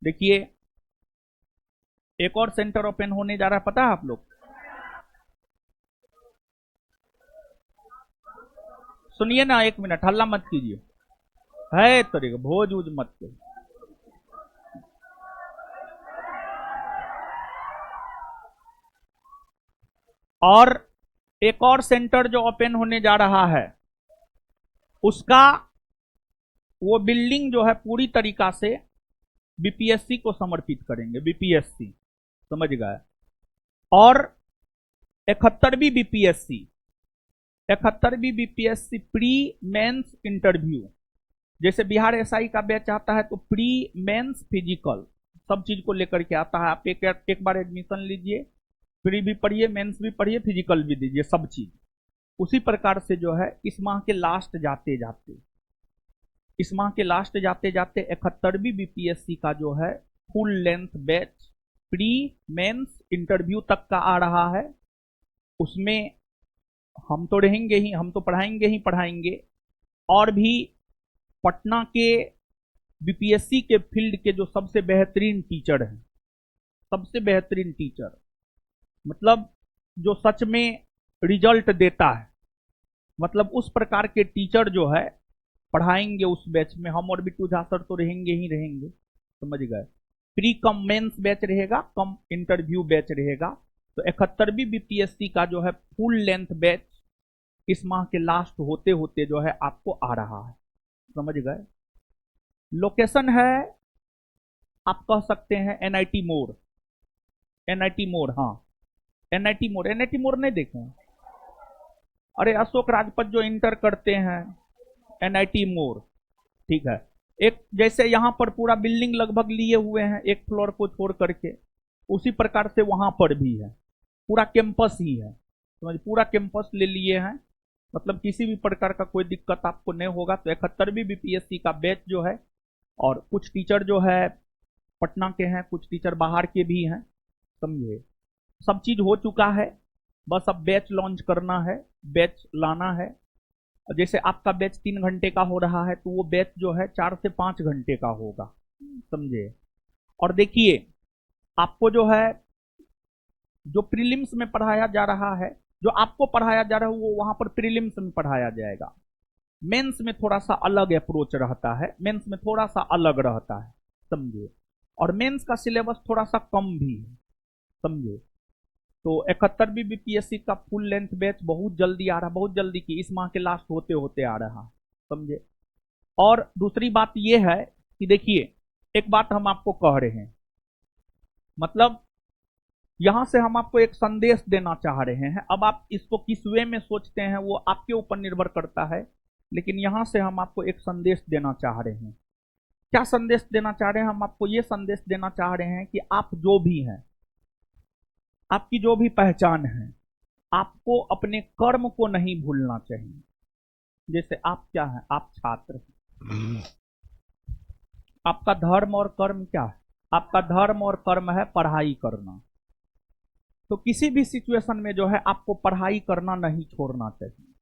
देखिए, एक और सेंटर ओपन होने जा रहा है, पता है आप लोग? सुनिए ना, एक मिनट, हल्ला मत कीजिए। है तरीका, भोज उज मत कीजिए। और एक और सेंटर जो ओपन होने जा रहा है, उसका वो बिल्डिंग जो है पूरी तरीका से बीपीएससी को समर्पित करेंगे। बीपीएससी, समझ गए? और 71वीं बीपीएससी प्री मेंस इंटरव्यू, जैसे बिहार एसआई का बैच आता है तो प्री मेंस फिजिकल सब चीज को लेकर के आता है। आप एक बार एडमिशन लीजिए, प्री भी पढ़िए, मेंस भी पढ़िए, फिजिकल भी दीजिए, सब चीज। उसी प्रकार से जो है इस माह के लास्ट जाते जाते 71वीं बीपीएससी का जो है full length batch pre mains interview तक का आ रहा है। उसमें हम तो रहेंगे ही, हम तो पढ़ाएंगे ही पढ़ाएंगे, और भी पटना के बीपीएससी के फील्ड के जो सबसे बेहतरीन टीचर हैं, सबसे बेहतरीन टीचर, मतलब जो सच में रिजल्ट देता है, मतलब उस प्रकार के टीचर जो है पढ़ाएंगे उस बैच में। हम और बिट्टू झा सर तो रहेंगे ही रहेंगे, समझ गए? प्री कम मेंस बैच रहेगा, कम इंटरव्यू बैच रहेगा। तो 71वीं बीपीएससी का जो है फुल लेंथ बैच इस माह के लास्ट होते होते जो है आपको आ रहा है, समझ गए? लोकेशन है, आप कह सकते हैं एनआईटी मोड़। एनआईटी मोड़, हाँ, एनआईटी मोड़। एनआईटी मोड़ नहीं देखे हैं? अरे अशोक राजपथ जो इंटर करते हैं, एनआईटी मोड़, ठीक है। एक जैसे यहां पर पूरा बिल्डिंग लगभग लिए हुए हैं एक फ्लोर को छोड़ करके, उसी प्रकार से वहां पर भी है, पूरा कैंपस ही है, समझ? पूरा कैंपस ले लिए हैं, मतलब किसी भी प्रकार का कोई दिक्कत आपको नहीं होगा। तो 71वीं बीपीएससी का बैच जो है, और कुछ टीचर जो है पटना के हैं, कुछ टीचर बाहर के भी हैं, समझे? सब चीज हो चुका है, बस अब बैच लॉन्च करना है, बैच लाना है। जैसे आपका बैच 3 घंटे का हो रहा है, तो वो बैच जो है 4 से 5 घंटे का होगा, समझे? और देखिए, आपको जो है जो प्रीलिम्स में पढ़ाया जा रहा है, जो आपको पढ़ाया जा रहा है, वो वहां पर प्रीलिम्स में पढ़ाया जाएगा। मेंस में थोड़ा सा अलग अप्रोच रहता है, मेंस में थोड़ा सा अलग रहता है, समझे? और मेंस का सिलेबस थोड़ा सा कम भी है, समझे? तो 71वीं बीपीएससी का फुल लेंथ बैच बहुत जल्दी आ रहा है, बहुत जल्दी की, इस माह के लास्ट होते होते आ रहा है, समझे? और दूसरी बात यह है कि देखिए, एक बात हम आपको कह रहे हैं, मतलब यहां से हम आपको एक संदेश देना चाह रहे हैं। अब आप इसको किस वे में सोचते हैं वो आपके ऊपर निर्भर करता है, लेकिन यहां से हम आपको एक संदेश देना चाह रहे हैं। क्या संदेश देना चाह रहे हैं? हम आपको ये संदेश देना चाह रहे हैं कि आप जो भी हैं, आपकी जो भी पहचान है, आपको अपने कर्म को नहीं भूलना चाहिए। जैसे आप क्या हैं? आप छात्र हैं, आपका धर्म और कर्म क्या है? आपका धर्म और कर्म है पढ़ाई करना। तो किसी भी सिचुएशन में जो है आपको पढ़ाई करना नहीं छोड़ना चाहिए।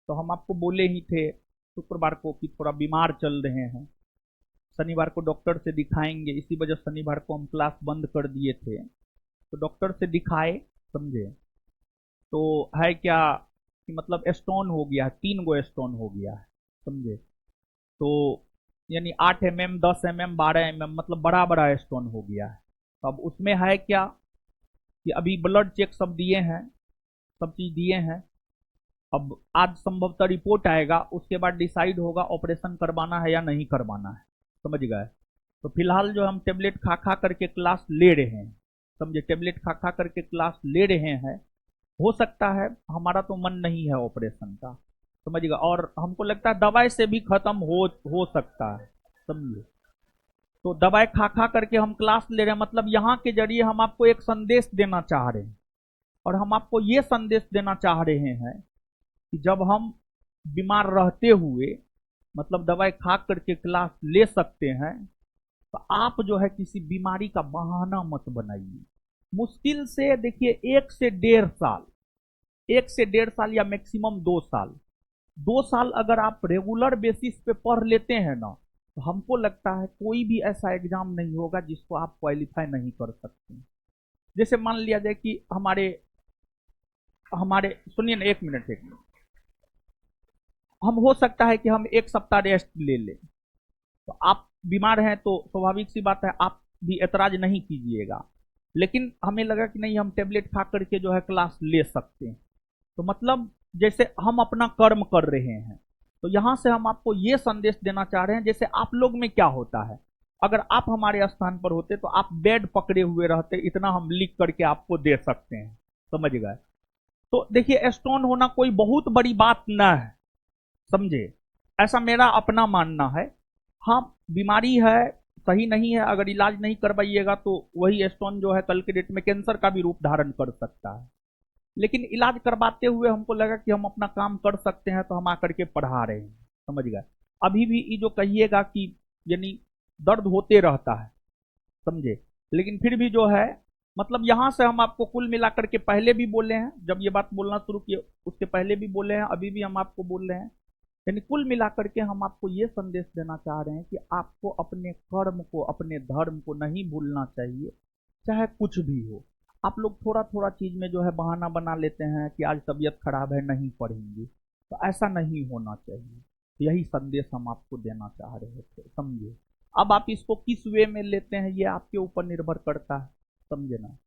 तो हम आपको बोले ही थे शुक्रवार को कि थोड़ा बीमार चल रहे हैं, शनिवार को डॉक्टर से दिखाएंगे, इसी वजह शनिवार को हम क्लास बंद कर दिए थे। तो डॉक्टर से दिखाए, समझे? तो है क्या कि मतलब स्टोन हो गया है, 3 गो स्टोन हो गया है, समझे? तो यानी 8 mm, 10 mm, 12 mm, मतलब बड़ा बड़ा स्टोन हो गया है। तो अब उसमें है क्या कि अभी ब्लड चेक सब दिए हैं, सब चीज दिए हैं। अब आज संभवतः रिपोर्ट आएगा, उसके बाद डिसाइड होगा ऑपरेशन करवाना है या नहीं करवाना है, समझ गए? तो फिलहाल जो हम टेबलेट खा खा करके क्लास ले रहे हैं, समझे? टेबलेट खा खा करके क्लास ले रहे हैं। हो सकता है, हमारा तो मन नहीं है ऑपरेशन का, समझिएगा, और हमको लगता है दवाई से भी खत्म हो सकता है, समझिए? तो दवाई खा खा करके हम क्लास ले रहे हैं, मतलब यहाँ के जरिए हम आपको एक संदेश देना चाह रहे हैं। और हम आपको ये संदेश देना चाह रहे हैं कि जब हम बीमार रहते हुए, मतलब दवाई खा करके क्लास ले सकते हैं, तो आप जो है किसी बीमारी का बहाना मत बनाइए। मुश्किल से देखिए 1 से 1.5 साल, 1 से 1.5 साल या मैक्सिमम 2 साल, 2 साल अगर आप रेगुलर बेसिस पे पढ़ लेते हैं ना, तो हमको लगता है कोई भी ऐसा एग्जाम नहीं होगा जिसको आप क्वालिफाई नहीं कर सकते। जैसे मान लिया जाए कि हमारे हमारे सुनिए ना, एक मिनट, हम हो सकता है कि हम एक सप्ताह रेस्ट ले लें, तो आप बीमार हैं तो स्वाभाविक सी बात है आप भी ऐतराज नहीं कीजिएगा, लेकिन हमें लगा कि नहीं हम टेबलेट खा करके जो है क्लास ले सकते हैं। तो मतलब जैसे हम अपना कर्म कर रहे हैं, तो यहां से हम आपको ये संदेश देना चाह रहे हैं, जैसे आप लोग में क्या होता है, अगर आप हमारे स्थान पर होते तो आप बेड पकड़े हुए रहते, इतना हम लिख करके आपको दे सकते हैं, समझ गए। तो देखिए स्टोन होना कोई बहुत बड़ी बात ना है, समझे, ऐसा मेरा अपना मानना है। हाँ, बीमारी है, सही नहीं है, अगर इलाज नहीं करवाइएगा तो वही स्टोन जो है कल के डेट में कैंसर का भी रूप धारण कर सकता है। लेकिन इलाज करवाते हुए हमको लगा कि हम अपना काम कर सकते हैं, तो हम आकर के पढ़ा रहे हैं, समझ गए। अभी भी ये जो कहिएगा कि यानी दर्द होते रहता है, समझे, लेकिन फिर भी जो है मतलब यहां से हम आपको कुल मिलाकर के पहले भी बोले हैं, जब ये बात बोलना शुरू किए उसके पहले भी बोले हैं, अभी भी हम आपको बोल रहे हैं, यानी कुल मिलाकर के हम आपको ये संदेश देना चाह रहे हैं कि आपको अपने कर्म को, अपने धर्म को नहीं भूलना चाहिए, चाहे कुछ भी हो। आप लोग थोड़ा थोड़ा चीज में जो है बहाना बना लेते हैं कि आज तबीयत खराब है नहीं पढ़ेंगे, तो ऐसा नहीं होना चाहिए। यही संदेश हम आपको देना चाह रहे थे, समझिए। अब आप इसको किस वे में लेते हैं ये आपके ऊपर निर्भर करता है, समझे ना।